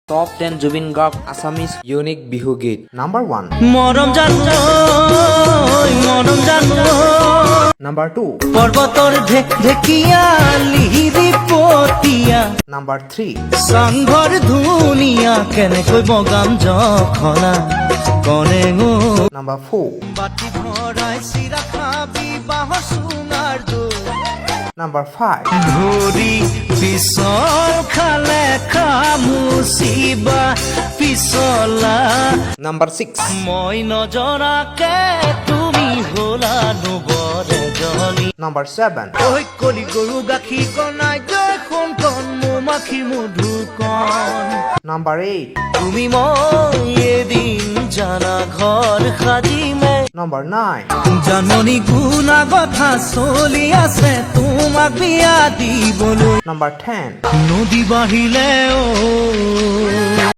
Top 10 Jubin Garg Assamese unique Bihu git. Number 1. মরম জানো Number 2. পর্বতর ঢেকিয়া লিহিরি পতিয়া Number 3. সাংঘর ধুনিয়া কেনেকৈ বগাম জখনা কনে গো Number 4. বাটি ভৰাই চিৰা খাবি বাঁহৰ চুঙাৰ দৈ Number 5. ধৰি পিছল খালে খামুচিবা পিছলা Number 6. মই নজৰাকে তুমি হলা নুবৰে জনী Number 7. ঐ কলি গৰু গাখীৰ কণাই দেখোন কণ মৌমাখি মধুৰ কণ Number 8. তুমি মই এদিন জানা ঘৰ সাজিমে Number 9. জাননী গুণা কথা চলি আছে তোমাক বিয়া দিবলৈ Number 10. নদী বাঢ়িলে